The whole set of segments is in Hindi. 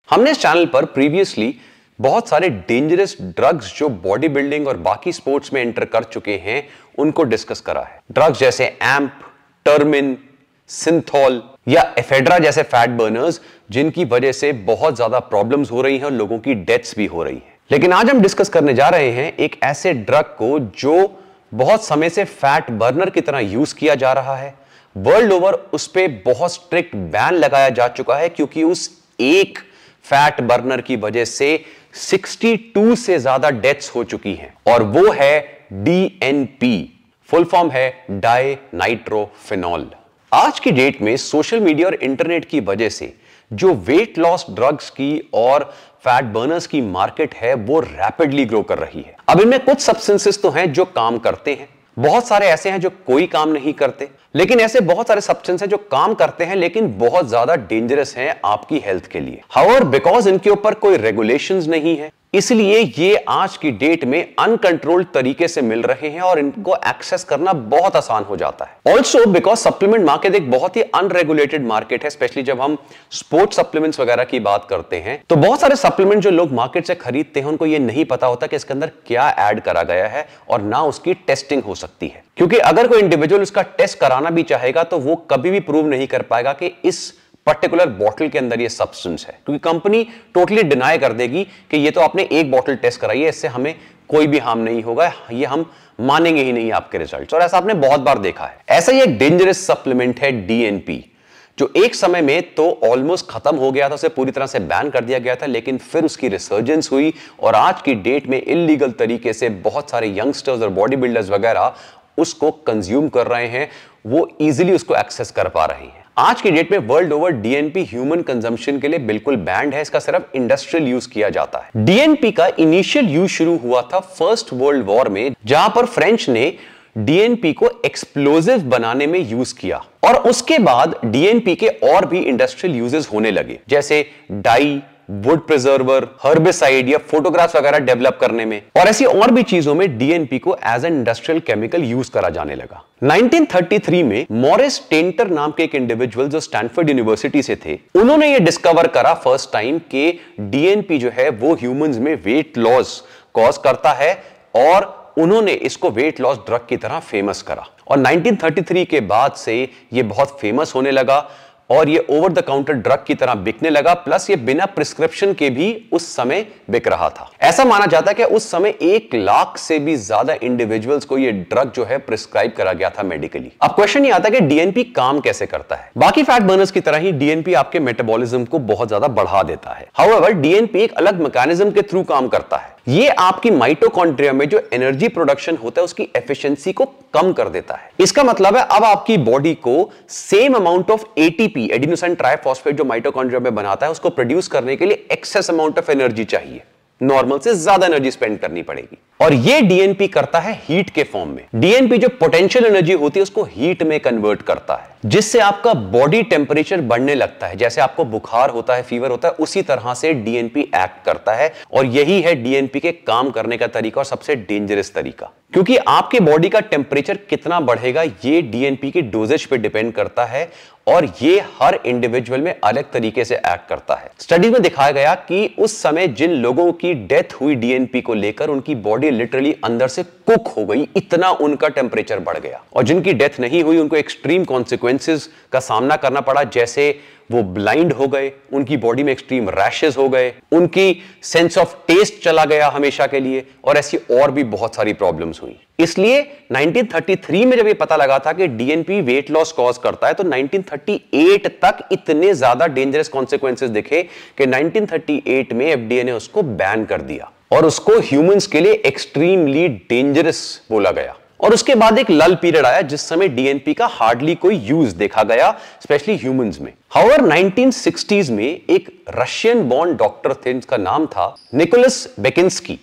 हमने इस चैनल पर प्रीवियसली बहुत सारे डेंजरस ड्रग्स जो बॉडी बिल्डिंग और बाकी स्पोर्ट्स में एंटर कर चुके हैं उनको डिस्कस करा है। ड्रग्स जैसे एम्प, टर्मिन, सिंथॉल या एफेड्रा जैसे फैट बर्नर्स जिनकी वजह से बहुत ज्यादा प्रॉब्लम्स हो रही हैं और लोगों की डेथ्स भी हो रही हैं। लेकिन आज हम डिस्कस करने जा रहे हैं एक ऐसे ड्रग को जो बहुत समय से फैट बर्नर की तरह यूज किया जा रहा है। वर्ल्ड ओवर उस पे बहुत स्ट्रिक्ट बैन लगाया जा चुका है क्योंकि उस एक फैट बर्नर की वजह से 62 से ज्यादा डेथ्स हो चुकी हैं और वो है DNP। फुल फॉर्म है डाई नाइट्रोफिनॉल। आज की डेट में सोशल मीडिया और इंटरनेट की वजह से जो वेट लॉस ड्रग्स की और फैट बर्नर्स की मार्केट है वो रैपिडली ग्रो कर रही है। अब इनमें कुछ सब्सटेंसेस तो हैं जो काम करते हैं, बहुत सारे ऐसे हैं जो कोई काम नहीं करते, लेकिन ऐसे बहुत सारे सब्सटेंस हैं जो काम करते हैं लेकिन बहुत ज्यादा डेंजरस हैं आपकी हेल्थ के लिए। हाउएवर बिकॉज इनके ऊपर कोई रेगुलेशंस नहीं है इसलिए ये आज की डेट में अनकंट्रोल्ड तरीके से मिल रहे हैं और इनको एक्सेस करना बहुत आसान हो जाता है। ऑल्सो बिकॉज सप्लीमेंट मार्केट एक बहुत ही अनरेगुलेटेड मार्केट है, स्पेशली जब हम स्पोर्ट्स सप्लीमेंट्स वगैरह की बात करते हैं तो बहुत सारे सप्लीमेंट जो लोग मार्केट से खरीदते हैं उनको ये नहीं पता होता कि इसके अंदर क्या ऐड करा गया है और ना उसकी टेस्टिंग हो सकती है। क्योंकि अगर कोई इंडिविजुअल उसका टेस्ट कराना भी चाहेगा तो वो कभी भी प्रूव नहीं कर पाएगा कि इस पर्टिकुलर बॉटल के अंदर ये सब्सटेंस है, क्योंकि कंपनी टोटली डिनाई कर देगी कि ये तो आपने एक बॉटल टेस्ट कराई है, इससे हमें कोई भी हार्म नहीं होगा, ये हम मानेंगे ही नहीं आपके रिजल्ट्स। और ऐसा आपने बहुत बार देखा है। ऐसा ही एक डेंजरस सप्लीमेंट है DNP जो एक समय में तो ऑलमोस्ट खत्म हो गया था, उसे पूरी तरह से बैन कर दिया गया था, लेकिन फिर उसकी रिसर्जेंस हुई और आज की डेट में इलीगल तरीके से बहुत सारे यंगस्टर्स और बॉडी बिल्डर्स वगैरह उसको कंज्यूम कर रहे हैं, वो इजीली उसको एक्सेस कर पा रहे हैं। आज की डेट में world over DNP human consumption के लिए बिल्कुल बैंड है, इसका सिर्फ इंडस्ट्रियल यूज किया जाता है। DNP का इनिशियल यूज शुरू हुआ था फर्स्ट वर्ल्ड वॉर में, जहां पर फ्रेंच ने DNP को एक्सप्लोजिव बनाने में यूज किया और उसके बाद DNP के और भी इंडस्ट्रियल यूजेस होने लगे, जैसे डाई, वुड प्रिजर्वर, हर्बिसाइड या फोटोग्राफ्स वगैरह डेवलप करने में, और ऐसी और भी चीजों में DNP को as an industrial chemical use करा जाने लगा। 1933 में मॉरिस टेंटर नाम के एक इंडिविजुअल जो स्टैनफोर्ड यूनिवर्सिटी से थे, उन्होंने ये डिस्कवर करा फर्स्ट टाइम कि DNP जो है वो ह्यूमंस में वेट लॉस कॉज करता है और उन्होंने इसको वेट लॉस ड्रग की तरह फेमस करा। और 1933 के बाद से ये बहुत फेमस होने लगा और ये ओवर द काउंटर ड्रग की तरह बिकने लगा, प्लस ये बिना प्रिस्क्रिप्शन के भी उस समय बिक रहा था। ऐसा माना जाता है कि उस समय 1 लाख से भी ज्यादा इंडिविजुअल्स को ये ड्रग जो है प्रिस्क्राइब करा गया था मेडिकली। अब क्वेश्चन ये आता है कि DNP काम कैसे करता है। बाकी फैट बर्नर्स की तरह ही DNP आपके मेटाबॉलिज्म को बहुत ज्यादा बढ़ा देता है। हाउएवर DNP एक अलग मैकेनिज्म के थ्रू काम करता है। ये आपकी माइटोकॉन्ड्रिया में जो एनर्जी प्रोडक्शन होता है उसकी एफिशिएंसी को कम कर देता है। इसका मतलब है अब आपकी बॉडी को same amount of ATP, adenosine triphosphate, जो माइटोकॉन्ड्रिया में बनाता है, उसको प्रोड्यूस करने के लिए एक्सेस अमाउंट ऑफ एनर्जी चाहिए, नॉर्मल से ज्यादा एनर्जी स्पेंड करनी पड़ेगी। और ये DNP करता है हीट के फॉर्म में। DNP जो पोटेंशियल एनर्जी होती है उसको हीट में कन्वर्ट करता है, जिससे आपका बॉडी टेम्परेचर बढ़ने लगता है। जैसे आपको बुखार होता है, फीवर होता है, उसी तरह से DNP एक्ट करता है। और यही है DNP के काम करने का तरीका और सबसे डेंजरस तरीका, क्योंकि आपके बॉडी का टेम्परेचर कितना बढ़ेगा ये DNP की डोजेज पे डिपेंड करता है और ये हर इंडिविजुअल में अलग तरीके से एक्ट करता है। स्टडी में दिखाया गया कि उस समय जिन लोगों की डेथ हुई DNP को लेकर, उनकी बॉडी लिटरली अंदर से कुक हो गई, इतना उनका टेम्परेचर बढ़ गया। और जिनकी डेथ नहीं हुई उनको एक्सट्रीम कॉन्सिक्वेंसेस का सामना करना पड़ा, जैसे वो ब्लाइंड हो गए, उनकी बॉडी में एक्सट्रीम रैशेस हो गए, उनकी सेंस ऑफ टेस्ट चला गया हमेशा के लिए, और ऐसी और भी बहुत सारी प्रॉब्लम्स हुई। इसलिए 1933 में जब ये पता लगा था कि DNP वेट लॉस कॉज करता है, तो 1938 तक इतने ज्यादा डेंजरस कॉन्सिक्वेंसेस दिखे कि 1938 में FDA ने उसको बैन कर दिया और उसको ह्यूमंस के लिए एक्सट्रीमली डेंजरस बोला गया। और उसके बाद एक लल पीरियड आया जिस समय DNP का हार्डली कोई यूज देखा गया, स्पेशली ह्यूमंस में। हाउएवर 1960s में एक रशियन बॉर्न डॉक्टर थे जिनका नाम था निकोलस बेकिंस्की।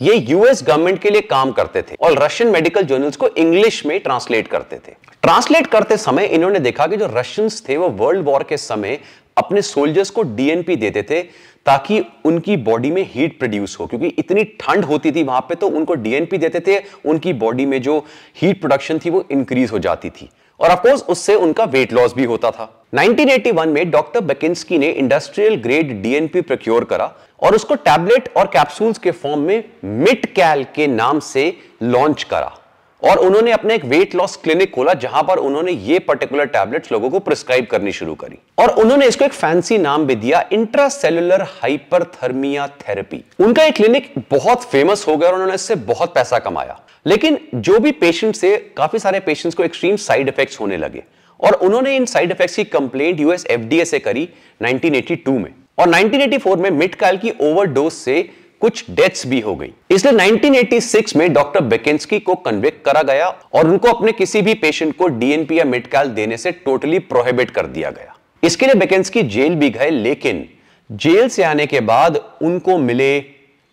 ये यूएस गवर्नमेंट के लिए काम करते थे और रशियन मेडिकल जर्नल्स को इंग्लिश में ट्रांसलेट करते थे। ट्रांसलेट करते समय इन्होंने देखा कि जो रशियंस थे वो वर्ल्ड वॉर के समय अपने सोल्जर्स को DNP देते थे ताकि उनकी बॉडी में हीट प्रोड्यूस हो, क्योंकि इतनी ठंड होती थी वहां पे, तो उनको DNP देते थे, उनकी बॉडी में जो हीट प्रोडक्शन थी वो इंक्रीज हो जाती थी और ऑफ कोर्स उससे उनका वेट लॉस भी होता था। 1981 में डॉक्टर बेकिंस्की ने इंडस्ट्रियल ग्रेड डीएनपी प्रोक्योर करा और उसको टैबलेट और कैप्सूल्स के फॉर्म में मिटकैल के नाम से लॉन्च करा और उन्होंने अपने एक वेट लॉस क्लिनिक खोला जहां पर उन्होंने ये पर्टिकुलर टैबलेट्स लोगों को प्रिस्क्राइब करनी शुरू करी और उन्होंने इसको एक फैंसी नाम भी दिया, इंट्रासेलुलर हाइपरथर्मिया थेरेपी। उनका ये क्लिनिक बहुत फेमस हो गया और उन्होंने इससे बहुत पैसा कमाया। लेकिन जो भी पेशेंट से काफी सारे पेशेंट्स को एक्सट्रीम साइड इफेक्ट्स होने लगे और उन्होंने इन साइड इफेक्ट्स की कंप्लेंट यूएस एफडीए से करी 1982 में और 1984 में मिटकैल की ओवरडोज से कुछ डेथ्स भी हो गई। इसलिए 1986 में डॉक्टर बेकिंस्की को कन्विक्ट करा गया और उनको अपने किसी भी पेशेंट को डीएनपी या मिटकैल देने से टोटली प्रोहिबिट कर दिया गया। इसके लिए बेकिंस्की जेल भी गए, लेकिन जेल से आने के बाद उनको मिले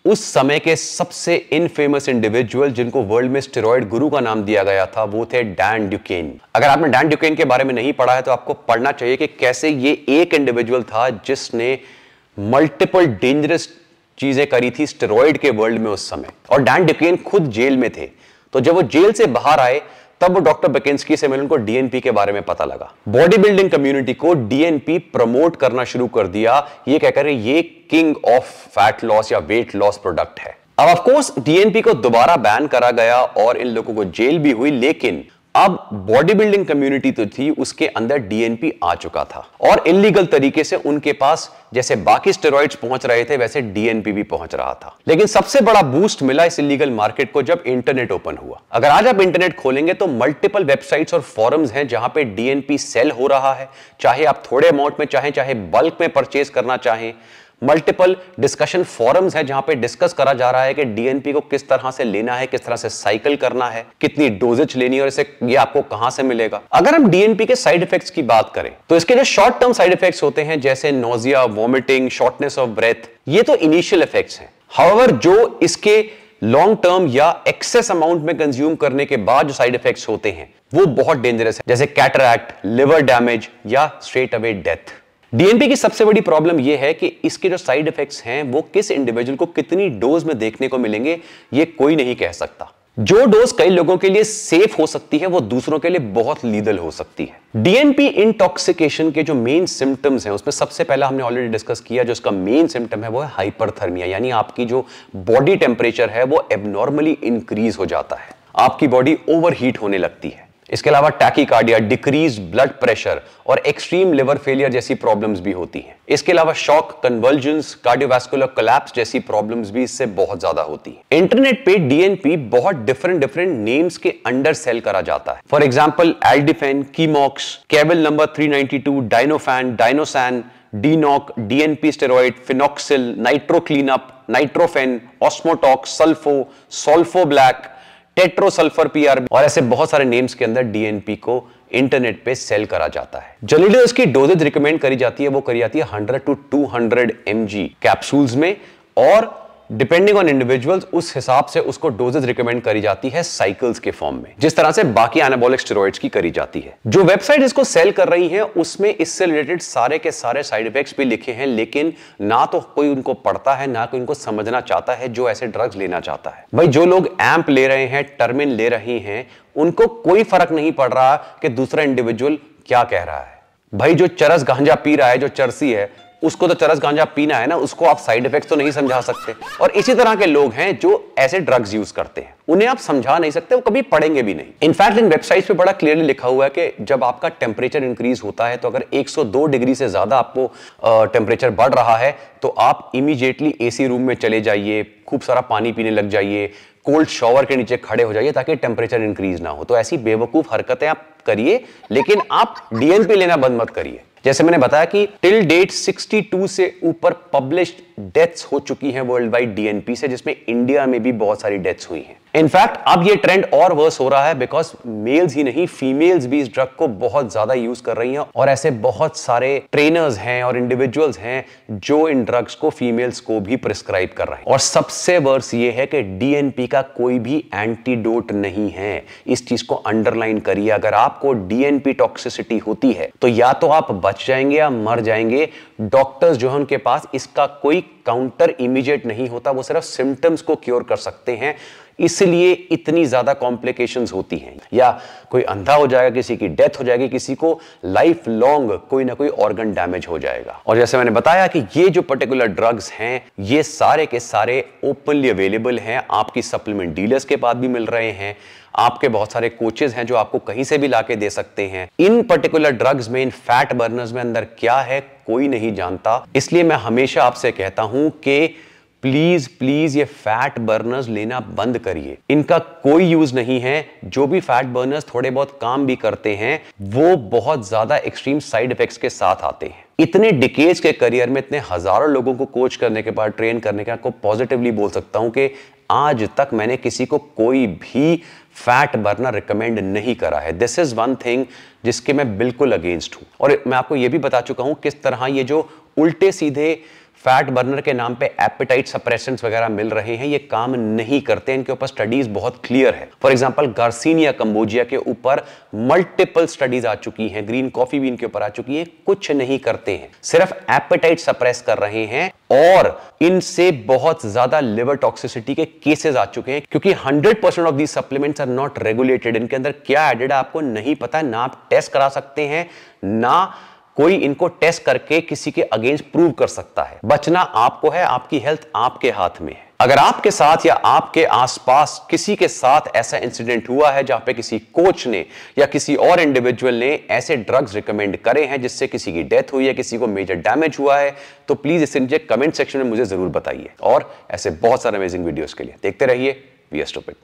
उस समय के सबसे इनफेमस इंडिविजुअल जिनको वर्ल्ड में स्टेरॉइड गुरु का नाम दिया गया था, वो थे डैन ड्यूकेन। अगर आपने डैन ड्यूकेन के बारे में नहीं पढ़ा है तो आपको पढ़ना चाहिए कि कैसे ये एक इंडिविजुअल था जिसने मल्टीपल डेंजरस चीजें करी थी स्टेरॉइड के वर्ल्ड में उस समय। और डैन ड्यूकेन खुद जेल में थे, तो जब वो जेल से बाहर आए तब वो डॉक्टर बेकिंस्की से मिले, उनको डीएनपी के बारे में पता लगा। बॉडी बिल्डिंग कम्युनिटी को डीएनपी प्रमोट करना शुरू कर दिया, ये कहकर ये किंग ऑफ फैट लॉस या वेट लॉस प्रोडक्ट है। अब ऑफ कोर्स डीएनपी को दोबारा बैन करा गया और इन लोगों को जेल भी हुई, लेकिन अब बॉडी बिल्डिंग कम्युनिटी तो थी, उसके अंदर डीएनपी आ चुका था और इलीगल तरीके से उनके पास जैसे बाकी स्टेरॉइड्स पहुंच रहे थे वैसे डीएनपी भी पहुंच रहा था। लेकिन सबसे बड़ा बूस्ट मिला इस इलीगल मार्केट को जब इंटरनेट ओपन हुआ। अगर आज आप इंटरनेट खोलेंगे तो मल्टीपल वेबसाइट्स और फॉरम्स हैं जहां पे डीएनपी सेल हो रहा है, चाहे आप थोड़े अमाउंट में चाहें, चाहे बल्क में परचेज करना चाहें। मल्टीपल डिस्कशन फोरम्स है जहां पे डिस्कस करा जा रहा है कि डीएनपी को किस तरह से लेना है, किस तरह से साइकिल करना है, कितनी डोजेज लेनी है और इसे ये आपको कहां से मिलेगा। अगर हम डीएनपी के साइड इफेक्ट्स की बात करें तो इसके जो शॉर्ट टर्म साइड इफेक्ट्स होते हैं जैसे nausea, vomiting, shortness of breath, ये तो इनिशियल इफेक्ट्स हैं। हाउएवर जो इसके लॉन्ग टर्म या एक्सेस अमाउंट में कंज्यूम करने के बाद जो साइड इफेक्ट्स होते हैं वो बहुत डेंजरस है, जैसे कैटरैक्ट, लिवर डैमेज या स्ट्रेट अवे डेथ। डीएनपी की सबसे बड़ी प्रॉब्लम यह है कि इसके जो साइड इफेक्ट्स हैं वो किस इंडिविजुअल को कितनी डोज में देखने को मिलेंगे ये कोई नहीं कह सकता। जो डोज कई लोगों के लिए सेफ हो सकती है वो दूसरों के लिए बहुत लीदल हो सकती है। डीएनपी इंटॉक्सिकेशन के जो मेन सिम्टम्स हैं उसमें सबसे पहला हमने ऑलरेडी डिस्कस किया, जो इसका मेन सिम्टम है वो है हाइपरथर्मिया, यानी आपकी जो बॉडी टेम्परेचर है वो एबनॉर्मली इंक्रीज हो जाता है, आपकी बॉडी ओवरहीट होने लगती है। इसके अलावा टैकीकार्डिया, डिक्रीज ब्लड प्रेशर और एक्सट्रीम लिवर फेलियर जैसी प्रॉब्लम्स भी होती हैं। इसके अलावा शॉक, कन्वर्जन्स, कार्डियोवैस्कुलर कोलैप्स जैसी प्रॉब्लम्स भी इससे बहुत ज्यादा होती हैं। इंटरनेट पे डीएनपी बहुत डिफरेंट नेम्स के अंडर सेल करा जाता है। For example Aldifen, Chemox, Caswell number 392, Dinofan, Dinosan, DNOC, DNP steroid, Fenoxyl, nitro Kleenup, Nitrophen, Osmotox, Solfo, Solfo Black, Tetrosulphur PR और ऐसे बहुत सारे नेम्स के अंदर डीएनपी को इंटरनेट पे सेल करा जाता है। जनरली इसकी डोजेज रिकमेंड करी जाती है वो करी जाती है 100 to 200 mg कैप्सूल्स में और डिपेंडिंग ऑन इंडिविजुअल्स उस हिसाब से उसको डोजेज रिकमेंड करी जाती है साइकिल्स के फॉर्म में, जिस तरह से बाकी एनाबॉलिक स्टेरॉइड्स की करी जाती है। जो वेबसाइट इसको सेल कर रही है उसमें इससे रिलेटेड सारे के सारे साइड इफेक्ट्स भी लिखे हैं, लेकिन ना तो कोई उनको पढ़ता है ना कोई उनको समझना चाहता है जो ऐसे ड्रग्स लेना चाहता है। भाई जो लोग एम्प ले रहे हैं, टर्मिन ले रही हैं, उनको कोई फर्क नहीं पड़ रहा कि दूसरा इंडिविजुअल क्या कह रहा है। भाई जो चरस गांजा पी रहा है, जो चरसी है, उसको तो चरस गांजा पीना है ना, उसको आप साइड इफेक्ट्स तो नहीं समझा सकते। और इसी तरह के लोग हैं जो ऐसे ड्रग्स यूज करते हैं, उन्हें आप समझा नहीं सकते, वो कभी पढ़ेंगे भी नहीं। इनफैक्ट इन वेबसाइट्स पे बड़ा क्लियरली लिखा हुआ है कि जब आपका टेम्परेचर इंक्रीज होता है तो अगर 102 डिग्री से ज्यादा आपको टेम्परेचर बढ़ रहा है तो आप इमीडिएटली एसी रूम में चले जाइए, खूब सारा पानी पीने लग जाइए, कोल्ड शॉवर के नीचे खड़े हो जाइए ताकि टेम्परेचर इंक्रीज ना हो। तो ऐसी बेवकूफ हरकतें आप करिए, लेकिन आप डीएनपी लेना बंद मत करिए। जैसे मैंने बताया कि टिल डेट 62 से ऊपर पब्लिश्ड डेथ्स हो चुकी हैं वर्ल्ड वाइड डीएनपी से, जिसमें इंडिया में भी बहुत सारी डेथ्स हुई हैं। इनफैक्ट अब ये ट्रेंड और वर्स हो रहा है बिकॉज मेल्स ही नहीं फीमेल्स भी इस ड्रग को बहुत ज्यादा यूज कर रही हैं और ऐसे बहुत सारे ट्रेनर्स हैं और इंडिविजुअल्स हैं जो इन ड्रग्स को फीमेल्स को भी प्रिस्क्राइब कर रहे हैं। और सबसे वर्स ये है कि डीएनपी का कोई भी एंटीडोट नहीं है। इस चीज को अंडरलाइन करिए, अगर आपको डीएनपी टॉक्सिसिटी होती है तो या तो आप बच जाएंगे या मर जाएंगे। डॉक्टर्स जो है उनके पास इसका कोई काउंटर इमीडिएट नहीं होता, वो सिर्फ सिम्टम्स को क्योर कर सकते हैं। इसलिए इतनी ज्यादा कॉम्प्लिकेशंस होती हैं, या कोई अंधा हो जाएगा, किसी की डेथ हो जाएगी, किसी को लाइफ लॉन्ग कोई ना कोई ऑर्गन डैमेज हो जाएगा। और जैसे मैंने बताया कि ये जो पर्टिकुलर ड्रग्स हैं ये सारे के सारे ओपनली अवेलेबल हैं, आपकी सप्लीमेंट डीलर्स के पास भी मिल रहे हैं, आपके बहुत सारे कोचेस हैं जो आपको कहीं से भी लाके दे सकते हैं। इन पर्टिकुलर ड्रग्स में, इन फैट बर्नर्स में अंदर क्या है कोई नहीं जानता, इसलिए मैं हमेशा आपसे कहता हूं कि प्लीज प्लीज ये फैट बर्नर्स लेना बंद करिए, इनका कोई यूज नहीं है। जो भी फैट बर्नर्स थोड़े बहुत काम भी करते हैं वो बहुत ज्यादा एक्सट्रीम साइड इफेक्ट्स के साथ आते हैं। इतने डिकेज के करियर में इतने हजारों लोगों को कोच करने के बाद, ट्रेन करने के बाद, को पॉजिटिवली बोल सकता हूं कि आज तक मैंने किसी को कोई भी फैट बर्नर रिकमेंड नहीं करा है। दिस इज वन थिंग जिसके मैं बिल्कुल अगेंस्ट हूं। और मैं आपको यह भी बता चुका हूं किस तरह ये जो उल्टे सीधे फैट बर्नर के नाम पे एपेटाइट सप्रेसेंट्स वगैरह मिल रहे हैं, ये काम नहीं करते। इनके ऊपर स्टडीज बहुत क्लियर है। फॉर एग्जांपल गार्सिनिया कंबोजिया के ऊपर मल्टीपल स्टडीज आ चुकी हैं, ग्रीन कॉफी भी इनके ऊपर आ चुकी है, कुछ नहीं करते हैं, सिर्फ एपेटाइट सप्रेस कर रहे हैं। और इनसे बहुत ज्यादा लिवर टॉक्सिसिटी के केसेस आ चुके हैं, क्योंकि 100% of these supplements are not regulated. इनके अंदर क्या एडेड है आपको नहीं पता, ना आप टेस्ट करा सकते हैं, ना कोई इनको टेस्ट करके किसी के अगेंस्ट प्रूव कर सकता है। बचना आपको है, आपकी हेल्थ आपके हाथ में है। अगर आपके साथ या आपके आसपास किसी के साथ ऐसा इंसिडेंट हुआ है जहां पे किसी कोच ने या किसी और इंडिविजुअल ने ऐसे ड्रग्स रिकमेंड करे हैं जिससे किसी की डेथ हुई है, किसी को मेजर डैमेज हुआ है, तो प्लीज इसे नीचे कमेंट सेक्शन में मुझे जरूर बताइए। और ऐसे बहुत सारे अमेजिंग वीडियोस के लिए देखते रहिए वी आर स्टूपिड।